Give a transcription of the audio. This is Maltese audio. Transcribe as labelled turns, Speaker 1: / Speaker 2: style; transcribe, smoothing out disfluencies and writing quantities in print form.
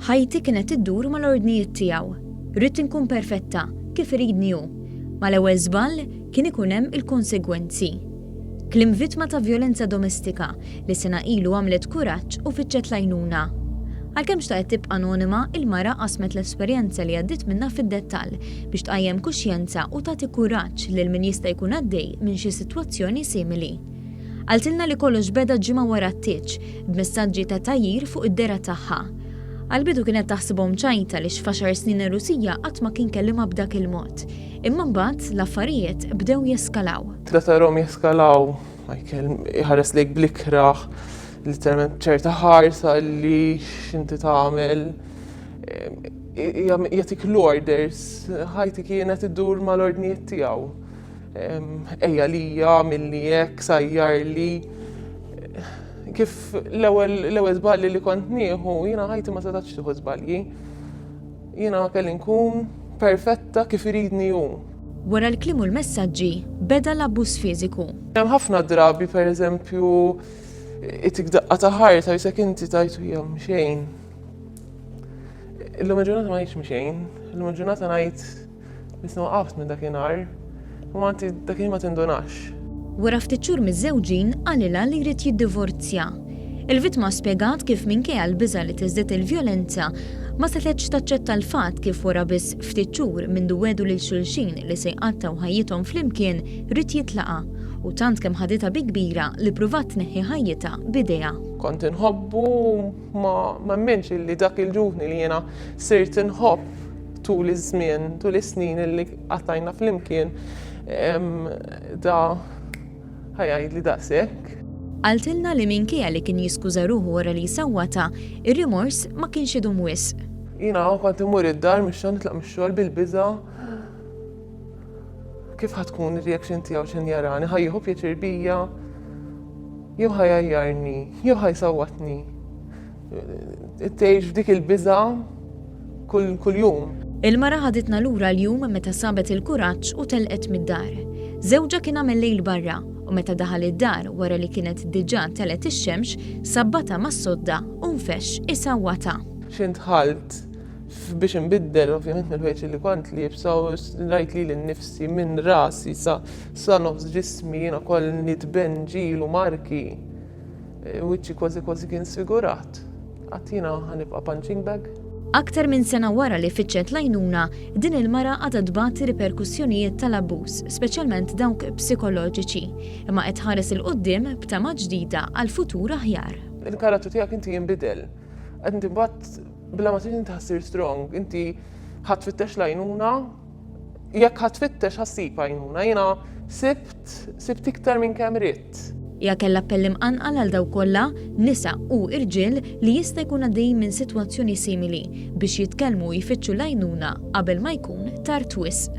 Speaker 1: Ħajti kienet iddur mal-ordnijiet tiegħu. Rrid inkun perfetta kif iridni hu. Mal-ewwel żball kien ikun hemm il-konsegwenzi. Kliem vittma ta' vjolenza domestika li sena ilu għamlet kuraġġ u fittxet lajnuna. Għalkemm xtaqet tibqa' anonima, il-mara qasmet l-esperjenza li għaddiet minnha fid-dettall biex tqajjem kuxjenza u tagħti kuraġġ lil min jista' jkun għaddej minn xi sitwazzjoni simili. Għaltilna li kollox beda ġimgħa wara t-tieġ b'messaġġi ta' tajjir fuq id-dera tagħha. Għalbidu kienet taħsibhom ċajta li x'10 snin ir-Rusija qatt ma kien kellimha b'dak il-mod. Imma mbagħad l-affarijiet bdew jeskalaw.
Speaker 2: Tlatarhom jeskalaw, Michael iħares lejk bl-ikraħ, literalment ċerta ħarsa li x'inti tagħmel. Jagħtik l-orders, ħajti kienet iddur mal-ordnijiet tiegħu. Ejja lija, għamilni hekk, sajjar li. Kif l-ewwel żbalji li kont nieħu, jiena ħajti ma setax tieħu żbalji. Jiena kelli nkun perfetta kif iridni hu.
Speaker 1: Wara l-kliem u l-messaġġi beda l-abbuż fiżiku.
Speaker 2: Hemm ħafna drabi pereżempju itik daqqa ta' ħarta jisek inti tajtu hija mxejn. Illum il-ġurnata ma jgħidx mxejn, illum il-ġurnata ngħid nisma' waqaft minn dakinhar, u anti dakin ma tindunax.
Speaker 1: Wara ftit xhur miż-żewġin qalilha li jrid jiddivorzja. Il-vittma spjegat kif minkejja l-biża' li tiżdied il-vjolenza ma setgħetx taċċetta l-fatt kif wara biss ftit xhur minn wedu lil xulxin li se jqattaw ħajjithom flimkien rid jitlaqa' u tant kemm ħaditha bi kbira li pruvat tneħħi ħajjitha b'idejha.
Speaker 2: Kont inħobbu ma mminx li dak il-ġuħni li jiena sirt inħobb tul iż-żmien, tul is-snin li qattajna flimkien da ħajjgħid li daqshekk.
Speaker 1: Qaltilna li minkejja li kien jiskuża ruħu wara li jsawwata, ir-rimors ma kienx idum wisq.
Speaker 2: Jiena kont imur id-dar mix-xogħol nitlaq mix-xogħol bil-biża' kif ħatkun ir-reaction tiegħu x'in jarani, ħajjieħu pjaċir bija, jew ħajjarni, jew ħajsawwatni. Tgħix f'dik il-biża' kull jum.
Speaker 1: Il-mara ħaditna lura l-jum meta sabet il-kuraġġ u telqet mid-dar. Żewġa kien għamel lejl barra u meta daħal id-dar wara li kienet diġà telet ix-xemx, sabbata mas-sodda u nfexx isawwata.
Speaker 2: X'intħalt biex inbiddel ovvjament mill-ħwejġ li kont libsa u rajt li l-nifsi minn rasi sa nofs ġismi jiena koll nitben ġil u marki. Wiċċi kważi kien sfigurat. Qatt jiena ħanibqa' punching bag.
Speaker 1: Aktar minn sena wara li fittxet lajnuna, din il-mara għadha tbagħti riperkussjonijiet tal-abbuż, speċjalment dawk psikoloġiċi, imma qed tħares il-qudiem b'tama ġdida għal futur aħjar.
Speaker 2: Il-karattru tiegħek inti jinbidel. Qed inti mbagħad bla ma trid inti ħassir strong, inti ħatfittex lajnuna, jekk ħatfittex ħassib għajnuna, jiena sibt iktar minn kemm ridt.
Speaker 1: Ja kellha appell imqanqal għal dawk kollha, nisa u irġiel li jista' jkun għaddej minn sitwazzjoni simili biex jitkellmu u jfittxu l-għajnuna qabel ma jkun tard wisq.